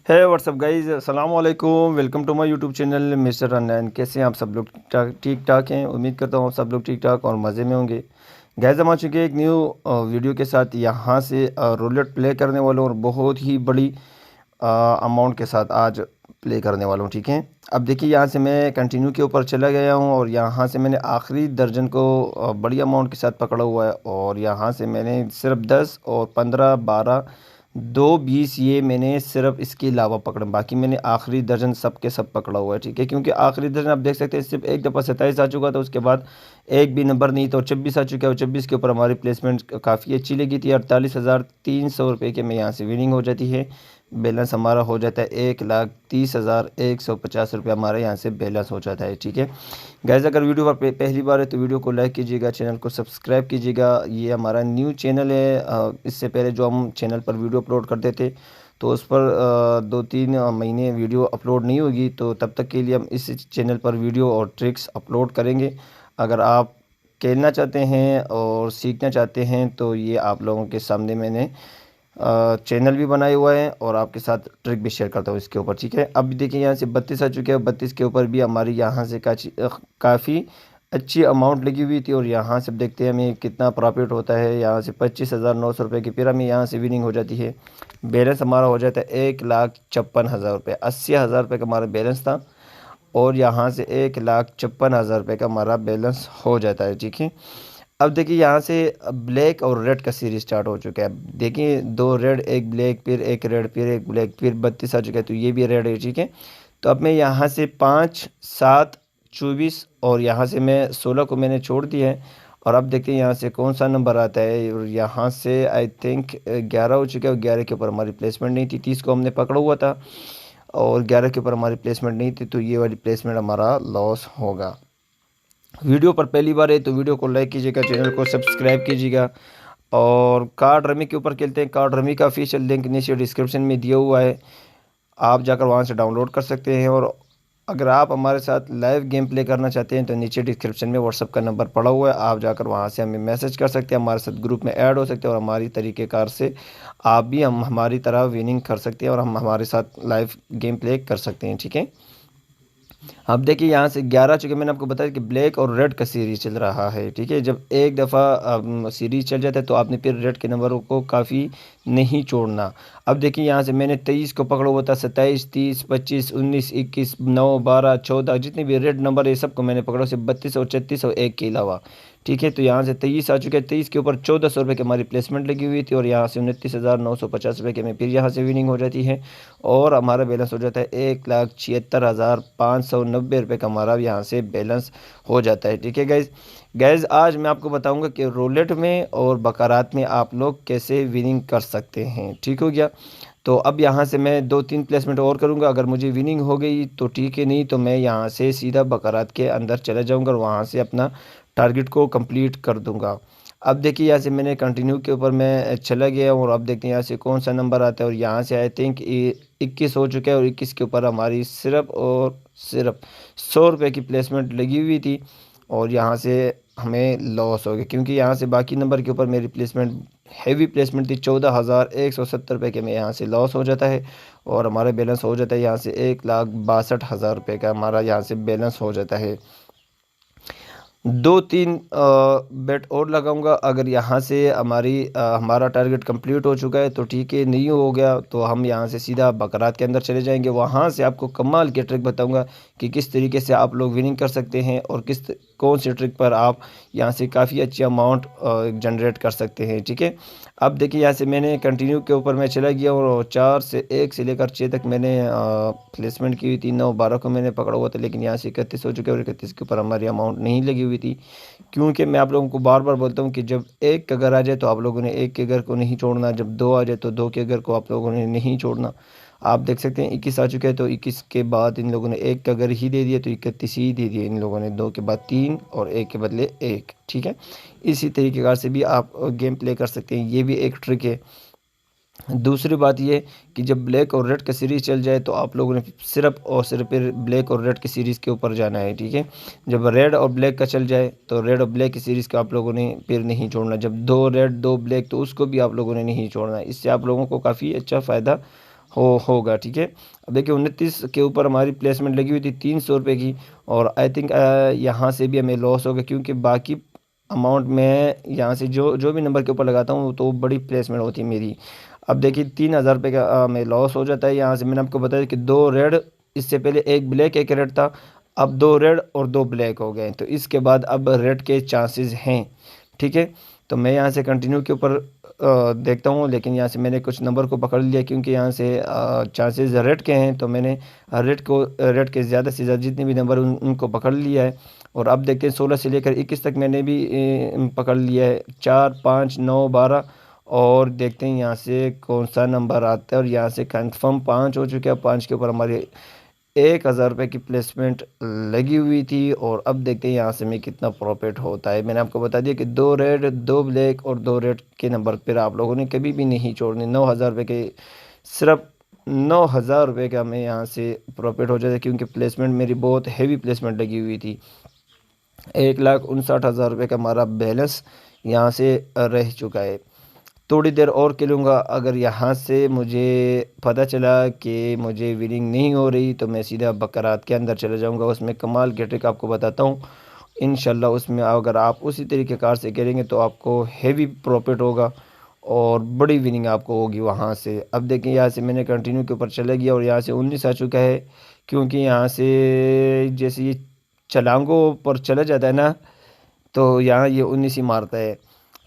है WhatsApp guys, अस्सलाम वालेकुम। Welcome to my YouTube channel mister रनैन। कैसे हैं आप सब लोग? ठीक ठाक हैं। उम्मीद करता हूँ आप सब लोग ठीक ठाक और मज़े में होंगे। गाइज हम आ चुके हैं एक न्यू वीडियो के साथ। यहाँ से रोलेट प्ले करने वाला हूँ और बहुत ही बड़ी अमाउंट के साथ आज प्ले करने वाला हूँ। ठीक है, अब देखिए यहाँ से मैं कंटिन्यू के ऊपर चला गया हूँ और यहाँ से मैंने आखिरी दर्जन को बड़ी अमाउंट के साथ पकड़ा हुआ है और यहाँ से मैंने सिर्फ 10 और 15, 12, 2, 20 ये मैंने सिर्फ इसके अलावा पकड़ा। बाकी मैंने आखिरी दर्जन सब के सब पकड़ा हुआ है। ठीक है, क्योंकि आखिरी दर्जन आप देख सकते हैं सिर्फ एक दफ़ा 27 आ चुका था, उसके बाद एक भी नंबर नहीं था और 26 आ चुका है और 26 के ऊपर हमारी प्लेसमेंट काफ़ी अच्छी लगी थी। 48,300 रुपये के में यहाँ से विनिंग हो जाती है। बैलेंस हमारा हो जाता है 1,30,150 रुपये हमारा यहाँ से बैलेंस हो जाता है। ठीक है गाइस, अगर वीडियो पर पहली बार है तो वीडियो को लाइक कीजिएगा, चैनल को सब्सक्राइब कीजिएगा। ये हमारा न्यू चैनल है। इससे पहले जो हम चैनल पर वीडियो अपलोड करते थे तो उस पर 2-3 महीने वीडियो अपलोड नहीं होगी, तो तब तक के लिए हम इस चैनल पर वीडियो और ट्रिक्स अपलोड करेंगे। अगर आप खेलना चाहते हैं और सीखना चाहते हैं तो ये आप लोगों के सामने मैंने चैनल भी बनाया हुआ है और आपके साथ ट्रिक भी शेयर करता हूँ इसके ऊपर। ठीक है, अब देखिए यहाँ से 32 आ चुके हैं। 32 के ऊपर भी हमारी यहाँ से काफ़ी अच्छी अमाउंट लगी हुई थी और यहाँ से देखते हैं हमें कितना प्रॉफिट होता है। यहाँ से 25,900 रुपये की फिर हमें यहाँ से विनिंग हो जाती है। बैलेंस हमारा हो जाता है 1,56,000 रुपये। 80,000 रुपये का हमारा बैलेंस था और यहाँ से 1,56,000 रुपये का हमारा बैलेंस हो जाता है। ठीक है, अब देखिए यहाँ से ब्लैक और रेड का सीरीज स्टार्ट हो चुका है। देखिए 2 रेड, एक ब्लैक, फिर एक रेड, फिर एक ब्लैक, फिर 32 आ चुका है, तो ये भी रेड है। ठीक है, तो अब मैं यहाँ से 5, 7, 24 और यहाँ से मैं 16 को मैंने छोड़ दिया है। और अब देखते हैं यहाँ से कौन सा नंबर आता है। और यहाँ से आई थिंक 11 हो चुका है और 11 के ऊपर हमारी प्लेसमेंट नहीं थी। 30 को हमने पकड़ा हुआ था और 11 के ऊपर हमारी प्लेसमेंट नहीं थी, तो ये वाली प्लेसमेंट हमारा लॉस होगा। वीडियो पर पहली बार है तो वीडियो को लाइक कीजिएगा, चैनल को सब्सक्राइब कीजिएगा। और कार्ड रमी के ऊपर खेलते हैं। कार्ड रमी का ऑफिशियल लिंक नीचे डिस्क्रिप्शन में दिया हुआ है, आप जाकर वहां से डाउनलोड कर सकते हैं। और अगर आप हमारे साथ लाइव गेम प्ले करना चाहते हैं तो नीचे डिस्क्रिप्शन में व्हाट्सअप का नंबर पड़ा हुआ है, आप जाकर वहां से हमें मैसेज कर सकते हैं, हमारे साथ ग्रुप में ऐड हो सकते हैं और हमारी तरीक़ेकार से आप भी हम हमारी तरह विनिंग कर सकते हैं और हम हमारे साथ लाइव गेम प्ले कर सकते हैं। ठीक है, अब देखिए यहाँ से 11 चुके। मैंने आपको बताया कि ब्लैक और रेड का सीरीज चल रहा है। ठीक है, जब एक दफ़ा सीरीज चल जाता है तो आपने फिर रेड के नंबरों को काफ़ी नहीं छोड़ना। अब देखिए यहाँ से मैंने 23 को पकड़ा हुआ था, 27, 30, 25, 19, 21, 9, 12, 14 जितने भी रेड नंबर है सबको मैंने पकड़ा, सिर्फ 32 और 36 और एक के अलावा। ठीक है, तो यहाँ से 23 आ चुके हैं। 23 के ऊपर 1400 रुपये की हमारी प्लेसमेंट लगी हुई थी और यहाँ से 29,950 रुपये के में फिर यहाँ से विनिंग हो जाती है और हमारा बैलेंस हो जाता है 1,76,590 रुपये का हमारा यहाँ से बैलेंस हो जाता है। ठीक है गैज़ आज मैं आपको बताऊंगा कि रोलेट में और बकारात में आप लोग कैसे विनिंग कर सकते हैं। ठीक हो गया, तो अब यहाँ से मैं 2-3 प्लेसमेंट और करूँगा। अगर मुझे विनिंग हो गई तो ठीक है, नहीं तो मैं यहाँ से सीधा बकारात के अंदर चला जाऊँगा और वहाँ से अपना टारगेट को कंप्लीट कर दूँगा। अब देखिए यहाँ से मैंने कंटिन्यू के ऊपर मैं चला गया और अब देखते हैं यहाँ से कौन सा नंबर आता है। और यहाँ से आई थिंक 21 हो चुका है और 21 के ऊपर हमारी सिर्फ और सिर्फ 100 रुपये की प्लेसमेंट लगी हुई थी और यहाँ से हमें लॉस हो गया, क्योंकि यहाँ से बाकी नंबर के ऊपर मेरी प्लेसमेंट हैवी प्लेसमेंट थी। 14,170 रुपये के में यहाँ से लॉस हो जाता है और हमारा बैलेंस हो जाता है यहाँ से 1,62,000 रुपये का हमारा यहाँ से बैलेंस हो जाता है। 2-3 बेट और लगाऊंगा। अगर यहाँ से हमारा टारगेट कंप्लीट हो चुका है तो ठीक है, नहीं हो गया तो हम यहाँ से सीधा बकरात के अंदर चले जाएंगे। वहाँ से आपको कमाल के ट्रिक बताऊंगा कि किस तरीके से आप लोग विनिंग कर सकते हैं और कौन सी ट्रिक पर आप यहाँ से काफ़ी अच्छी अमाउंट जनरेट कर सकते हैं। ठीक है, अब देखिए यहाँ से मैंने कंटिन्यू के ऊपर मैं चला गया और 1 से लेकर 6 तक मैंने प्लेसमेंट की हुई थी। 9, 12 को मैंने पकड़ा हुआ था, लेकिन यहाँ से 31 हो चुके और 31 के ऊपर हमारी अमाउंट नहीं लगी हुई थी। क्योंकि मैं आप लोगों को बार बार बोलता हूँ कि जब एक के घर आ जाए तो आप लोगों ने एक के घर को नहीं छोड़ना, जब 2 आ जाए तो 2 के घर को आप लोगों ने नहीं छोड़ना। आप देख सकते हैं 21 आ चुके हैं तो 21 के बाद इन लोगों ने एक का घर ही दे दिया, तो 31 ही दे दिया इन लोगों ने। 2 के बाद 3 और 1 के बदले 1। ठीक है, इसी तरीके से भी आप गेम प्ले कर सकते हैं, ये भी एक ट्रिक है। दूसरी बात ये कि जब ब्लैक और रेड का सीरीज़ चल जाए तो आप लोगों ने सिर्फ और सिर्फ फिर ब्लैक और रेड की सीरीज़ के ऊपर जाना है। ठीक है, जब रेड और ब्लैक का चल जाए तो रेड और ब्लैक की सीरीज़ को आप लोगों ने फिर नहीं छोड़ना। जब 2 रेड 2 ब्लैक तो उसको भी आप लोगों ने नहीं छोड़ना। इससे आप लोगों को काफ़ी अच्छा फ़ायदा होगा, ठीक है। अब देखिए 29 के ऊपर हमारी प्लेसमेंट लगी हुई थी 300 रुपये की, और आई थिंक यहाँ से भी हमें लॉस होगा, क्योंकि बाकी अमाउंट में यहाँ से जो जो भी नंबर के ऊपर लगाता हूँ तो बड़ी प्लेसमेंट होती है मेरी। अब देखिए 3,000 रुपये का हमें लॉस हो जाता है यहाँ से। मैंने आपको बताया कि 2 रेड, इससे पहले एक ब्लैक एक रेड था, अब 2 रेड और 2 ब्लैक हो गए, तो इसके बाद अब रेड के चांसेस हैं, ठीक है। तो मैं यहाँ से कंटिन्यू के ऊपर देखता हूँ, लेकिन यहाँ से मैंने कुछ नंबर को पकड़ लिया, क्योंकि यहाँ से चांसेस रेड के हैं, तो मैंने रेड के ज़्यादा से ज़्यादा जितने भी नंबर उनको पकड़ लिया है। और अब देखते हैं 16 से लेकर 21 तक मैंने भी पकड़ लिया है, 4 5 9 12, और देखते हैं यहाँ से कौन सा नंबर आता है। और यहाँ से कंफर्म 5 हो चुके हैं, 5 के ऊपर हमारी 1,000 रुपये की प्लेसमेंट लगी हुई थी। और अब देखते हैं यहाँ से हमें कितना प्रॉफिट होता है। मैंने आपको बता दिया कि 2 रेड 2 ब्लैक और 2 रेड के नंबर पर आप लोगों ने कभी भी नहीं छोड़ने। 9,000 रुपये के, सिर्फ 9,000 रुपये का हमें यहाँ से प्रॉफिट हो जाता है, क्योंकि प्लेसमेंट मेरी बहुत हैवी प्लेसमेंट लगी हुई थी। 1,59,000 रुपये का हमारा बैलेंस यहाँ से रह चुका है। थोड़ी देर और खेलूँगा, अगर यहाँ से मुझे पता चला कि मुझे विनिंग नहीं हो रही तो मैं सीधा बकरात के अंदर चले जाऊँगा। उसमें कमाल के ट्रिक आपको बताता हूँ इंशाल्लाह। उसमें अगर आप उसी तरीके कार से करेंगे तो आपको हेवी प्रॉफिट होगा और बड़ी विनिंग आपको होगी वहाँ से। अब देखें यहाँ से मैंने कंटिन्यू के ऊपर चले गया और यहाँ से 19 आ चुका है, क्योंकि यहाँ से जैसे ये छलांगों पर चला जाता है ना, तो यहाँ ये 19 ही मारता है।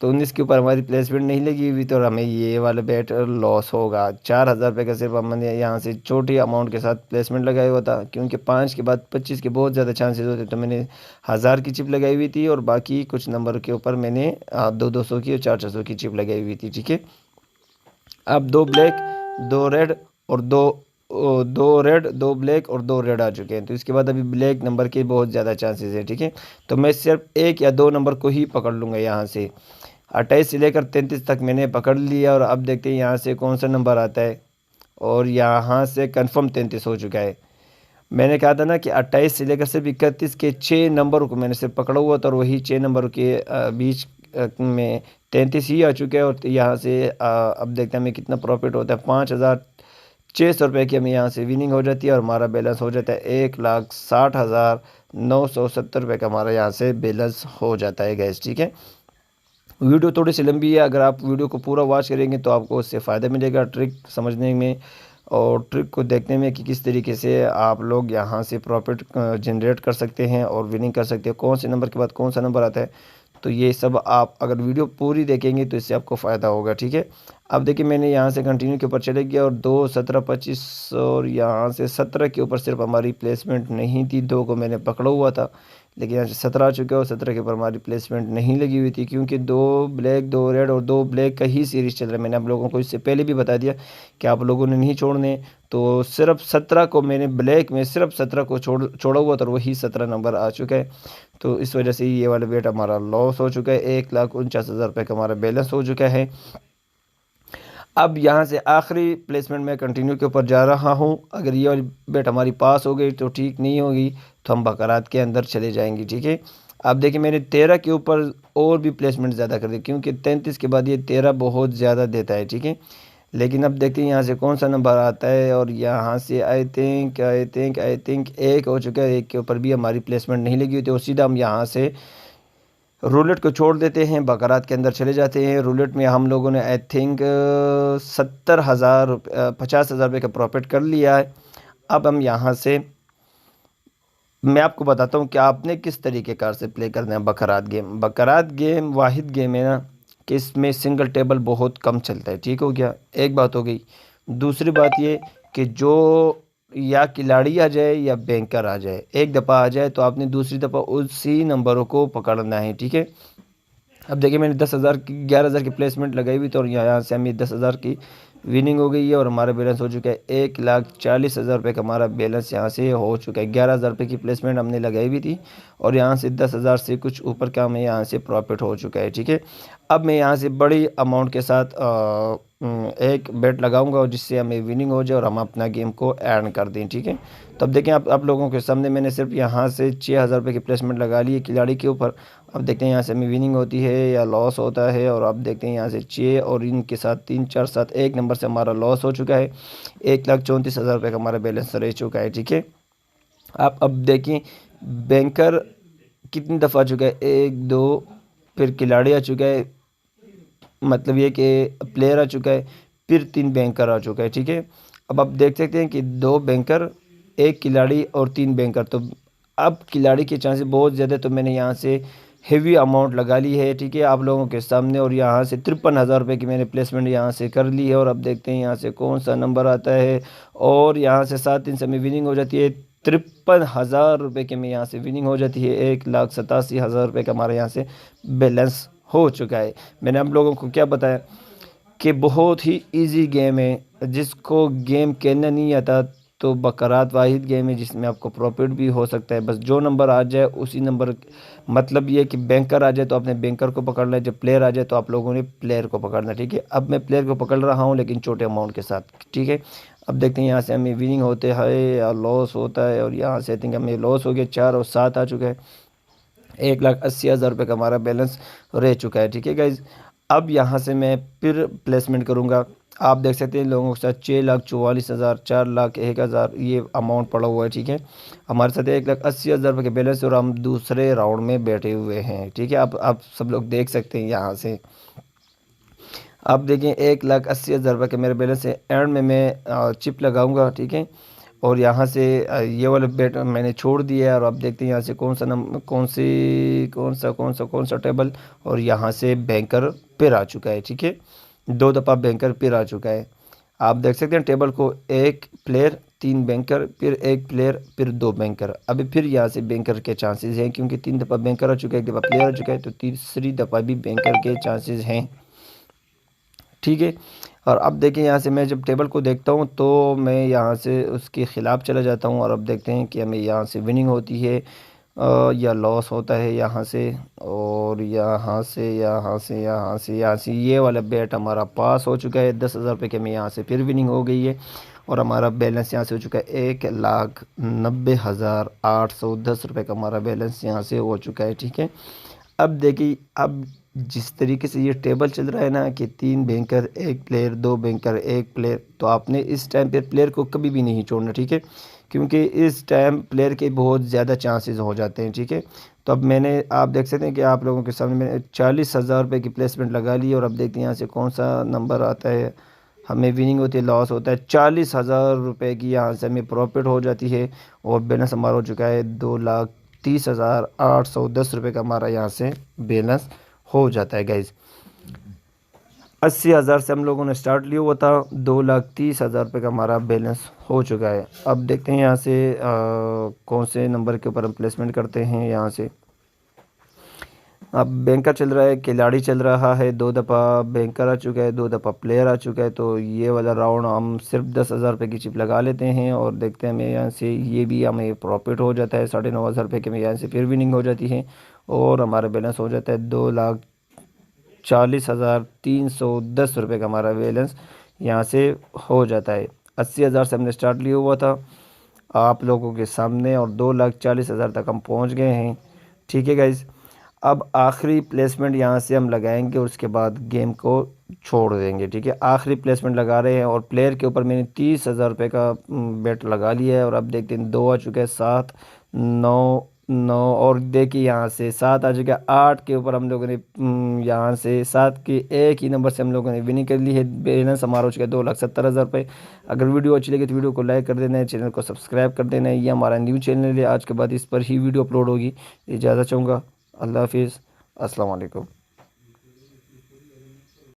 तो 19 के ऊपर हमारी प्लेसमेंट नहीं लगी हुई, तो हमें ये वाला बेट लॉस होगा। 4,000 रुपये का सिर्फ हमने यहाँ से छोटी अमाउंट के साथ प्लेसमेंट लगाया हुआ था, क्योंकि 5 के बाद 25 के बहुत ज़्यादा चांसेस होते, तो मैंने 1,000 की चिप लगाई हुई थी और बाकी कुछ नंबर के ऊपर मैंने 200 की और 400 की चिप लगाई हुई थी, ठीक है। अब 2 ब्लैक 2 रेड और 2 ब्लैक और 2 रेड आ चुके हैं, तो इसके बाद अभी ब्लैक नंबर के बहुत ज़्यादा चांसेस हैं, ठीक है। तो मैं सिर्फ 1 या 2 नंबर को ही पकड़ लूँगा यहाँ से। 28 से लेकर 33 तक मैंने पकड़ लिया, और अब देखते हैं यहाँ से कौन सा नंबर आता है। और यहाँ से कंफर्म 33 हो चुका है। मैंने कहा था ना कि 28 से लेकर सिर्फ 31 के 6 नंबर को मैंने सिर्फ पकड़ा हुआ था, और वही 6 नंबर के बीच में 33 ही आ चुके हैं। और यहाँ से अब देखते हैं हमें कितना प्रॉफिट होता है। 5,600 रुपये की हमें यहाँ से विनिंग हो जाती है, और हमारा बैलेंस हो जाता है 1,60,970 रुपये का हमारा यहाँ से बैलेंस हो जाता है गैस, ठीक है। वीडियो थोड़ी सी लंबी है, अगर आप वीडियो को पूरा वॉच करेंगे तो आपको उससे फ़ायदा मिलेगा ट्रिक समझने में और ट्रिक को देखने में कि किस तरीके से आप लोग यहाँ से प्रॉफिट जनरेट कर सकते हैं और विनिंग कर सकते हैं, कौन से नंबर के बाद कौन सा नंबर आता है। तो ये सब आप अगर वीडियो पूरी देखेंगे तो इससे आपको फ़ायदा होगा, ठीक है। अब देखिए मैंने यहाँ से कंटिन्यू के ऊपर चले गया, और 2 17 25 और यहाँ से 17 के ऊपर सिर्फ हमारी प्लेसमेंट नहीं थी, 2 को मैंने पकड़ा हुआ था, लेकिन यहाँ से 17 आ चुके हैं और 17 के ऊपर हमारी प्लेसमेंट नहीं लगी हुई थी, क्योंकि 2 ब्लैक 2 रेड और 2 ब्लैक का ही सीरीज़ चल रहा है। मैंने आप लोगों को इससे पहले भी बता दिया कि आप लोगों ने नहीं छोड़ने, तो सिर्फ 17 को मैंने ब्लैक में सिर्फ 17 को छोड़ा हुआ था, और वही 17 नंबर आ चुका है। तो इस वजह से ये वाला बेट हमारा लॉस हो चुका है। 1,49,000 रुपये का हमारा बैलेंस हो चुका है। अब यहाँ से आखिरी प्लेसमेंट में कंटिन्यू के ऊपर जा रहा हूँ। अगर ये वाली बेट हमारी पास हो गई तो ठीक, नहीं होगी तो हम बकरात के अंदर चले जाएंगे, ठीक है। अब देखिए मैंने 13 के ऊपर और भी प्लेसमेंट ज़्यादा कर दी, क्योंकि 33 के बाद ये 13 बहुत ज़्यादा देता है, ठीक है। लेकिन अब देखते हैं यहाँ से कौन सा नंबर आता है, और यहाँ से आई थिंक 1 हो चुका है। 1 के ऊपर भी हमारी प्लेसमेंट नहीं लगी हुई थी, और सीधा हम यहाँ से रूलेट को छोड़ देते हैं, बकरात के अंदर चले जाते हैं। रूलेट में हम लोगों ने आई थिंक 50,000 रुपये का प्रॉफिट कर लिया है। अब हम यहाँ से मैं आपको बताता हूँ कि आपने किस तरीके कार से प्ले करना है बकरात गेम। बकरात गेम वाहिद गेम है ना कि इसमें सिंगल टेबल बहुत कम चलता है, ठीक हो गया, एक बात हो गई। दूसरी बात ये कि जो या खिलाड़ी आ जाए या बैंकर आ जाए, एक दफ़ा आ जाए तो आपने दूसरी दफ़ा उसी नंबरों को पकड़ना है, ठीक है। अब देखिए मैंने 10,000 की 11,000 की प्लेसमेंट लगाई हुई थी, और यहाँ से हमें 10,000 की विनिंग हो गई है, और हमारा बैलेंस हो चुका है 1,40,000 रुपये का हमारा बैलेंस यहाँ से हो चुका है। 11,000 रुपये की प्लेसमेंट हमने लगाई हुई थी, और यहाँ से 10,000 से कुछ ऊपर का हमें यहाँ से प्रॉफिट हो चुका है, ठीक है। अब मैं यहाँ से बड़ी अमाउंट के साथ एक बेट लगाऊंगा और जिससे हमें विनिंग हो जाए और हम अपना गेम को एंड कर दें। ठीक है, तो अब देखें आप लोगों के सामने मैंने सिर्फ यहाँ से 6,000 रुपये की प्लेसमेंट लगा ली है खिलाड़ी के ऊपर। अब देखते हैं यहाँ से हमें विनिंग होती है या लॉस होता है। और अब देखते हैं यहाँ से 6 और इनके साथ 3 4 7 एक नंबर से हमारा लॉस हो चुका है। 1,34,000 रुपये का हमारा बैलेंस रह चुका है। ठीक है, आप अब देखिए बैंकर कितनी दफ़ा आ चुका है, 1 2, फिर खिलाड़ी आ चुका है, मतलब ये कि प्लेयर आ चुका है, फिर 3 बैंकर आ चुका है। ठीक है, अब आप देख सकते हैं कि 2 बैंकर, 1 खिलाड़ी और 3 बैंकर। तो अब खिलाड़ी के चांसेस बहुत ज़्यादा, तो मैंने यहाँ से हेवी अमाउंट लगा ली है। ठीक है, आप लोगों के सामने, और यहाँ से 53,000 रुपये की मैंने प्लेसमेंट यहाँ से कर ली है। और अब देखते हैं यहाँ से कौन सा नंबर आता है, और यहाँ से 7-3 से में विनिंग हो जाती है। 53,000 रुपये की में यहाँ से विनिंग हो जाती है। 1,87,000 रुपये का हमारे यहाँ से बैलेंस हो चुका है। मैंने आप लोगों को क्या बताया कि बहुत ही इजी गेम है, जिसको गेम कहना नहीं आता तो बकरात वाहिद गेम है जिसमें आपको प्रॉफिट भी हो सकता है। बस जो नंबर आ जाए उसी नंबर, मतलब ये कि बैंकर आ जाए तो आपने बैंकर को पकड़ना है, जब प्लेयर आ जाए तो आप लोगों ने प्लेयर को पकड़ना है। ठीक है, अब मैं प्लेयर को पकड़ रहा हूँ लेकिन छोटे अमाउंट के साथ। ठीक है, अब देखते हैं यहाँ से हमें विनिंग होते है या लॉस होता है। और यहाँ से आई थिंक हमें लॉस हो गया, 4 और 7 आ चुका है। 1,80,000 रुपये का हमारा बैलेंस रह चुका है। ठीक है गाइज, अब यहाँ से मैं फिर प्लेसमेंट करूँगा। आप देख सकते हैं लोगों के साथ 6,44,000, 4,01,000 ये अमाउंट पड़ा हुआ है। ठीक है, हमारे साथ 1,80,000 रुपये के बैलेंस और हम दूसरे राउंड में बैठे हुए हैं। ठीक है, आप सब लोग देख सकते हैं यहाँ से। आप देखें 1,80,000 रुपये के मेरे बैलेंस है। एंड में मैं चिप लगाऊंगा। ठीक है, और यहाँ से ये वाला बेट मैंने छोड़ दिया है। और अब देखते हैं यहाँ से कौन सा टेबल, और यहाँ से बैंकर फिर आ चुका है। ठीक है, 2 दफ़ा बैंकर फिर आ चुका है। आप देख सकते हैं टेबल को, 1 प्लेयर 3 बैंकर, फिर 1 प्लेयर, फिर 2 बैंकर। अभी फिर यहाँ से बैंकर के चांसेस हैं, क्योंकि 3 दफ़ा बैंकर आ चुका है, 1 दफ़ा प्लेयर आ चुका है, तो तीसरी दफ़ा भी बैंकर के चांसेस हैं। ठीक है, और अब देखिए यहाँ से मैं जब टेबल को देखता हूँ तो मैं यहाँ से उसके ख़िलाफ़ चला जाता हूँ। और अब देखते हैं कि हमें यहाँ से विनिंग होती है या लॉस होता है यहाँ से। और यहाँ से ये वाला बेट हमारा पास हो चुका है। 10,000 रुपये के में यहाँ से फिर विनिंग हो गई है। और हमारा बैलेंस यहाँ से हो चुका है 1,90,810 रुपये का हमारा बैलेंस यहाँ से हो चुका है। ठीक है, अब देखिए, अब जिस तरीके से ये टेबल चल रहा है ना कि 3 बैंकर 1 प्लेयर, 2 बैंकर 1 प्लेयर, तो आपने इस टाइम पे प्लेयर को कभी भी नहीं छोड़ना। ठीक है, क्योंकि इस टाइम प्लेयर के बहुत ज़्यादा चांसेस हो जाते हैं। ठीक है, तो अब आप देख सकते हैं कि आप लोगों के सामने मैंने 40,000 रुपये की प्लेसमेंट लगा ली। और अब देखते हैं यहाँ से कौन सा नंबर आता है, हमें विनिंग होती है, लॉस होता है। 40,000 रुपये की यहाँ से हमें प्रॉफिट हो जाती है। और बैलेंस हमारा हो चुका है 2,30,810 रुपये का हमारा यहाँ से बैलेंस हो जाता है गाइज। 80,000 से हम लोगों ने स्टार्ट लिया हुआ था, 2,30,000 रुपये का हमारा बैलेंस हो चुका है। अब देखते हैं यहाँ से कौन से नंबर के ऊपर हम प्लेसमेंट करते हैं। यहाँ से अब बैंकर चल रहा है, खिलाड़ी चल रहा है, 2 दफ़ा बैंकर आ चुका है, 2 दफ़ा प्लेयर आ चुका है। तो ये वाला राउंड हम सिर्फ 10,000 रुपये की चिप लगा लेते हैं। और देखते हैं हमें यहाँ से ये भी हमें प्रॉफिट हो जाता है। 9,500 रुपये के में यहाँ से फिर विनिंग हो जाती है। और हमारा बैलेंस हो जाता है 2,40,310 रुपये का हमारा बैलेंस यहाँ से हो जाता है। 80,000 से हमने स्टार्ट लिया हुआ था आप लोगों के सामने, और 2,40,000 तक हम पहुँच गए हैं। ठीक है गाइज़, अब आखिरी प्लेसमेंट यहाँ से हम लगाएंगे और उसके बाद गेम को छोड़ देंगे। ठीक है, आखिरी प्लेसमेंट लगा रहे हैं। और प्लेयर के ऊपर मैंने 30,000 रुपये का बेट लगा लिया है। और अब देखते हैं 2 आ चुके हैं, 7 9 9, और देखिए यहाँ से 7 आ चुका है। 8 के ऊपर हम लोगों ने यहाँ से 7 के एक ही नंबर से हम लोगों ने विनिंग कर ली है। बैलेंस हमारा हो चुका है 2,70,000 रुपये। अगर वीडियो अच्छी लगी तो वीडियो को लाइक कर देना है, चैनल को सब्सक्राइब कर देना है। ये हमारा न्यू चैनल है, आज के बाद इस पर ही वीडियो अपलोड होगी। इजाज़त चाहूँगा, अल्लाह हाफिज़, अस्सलाम वालेकुम।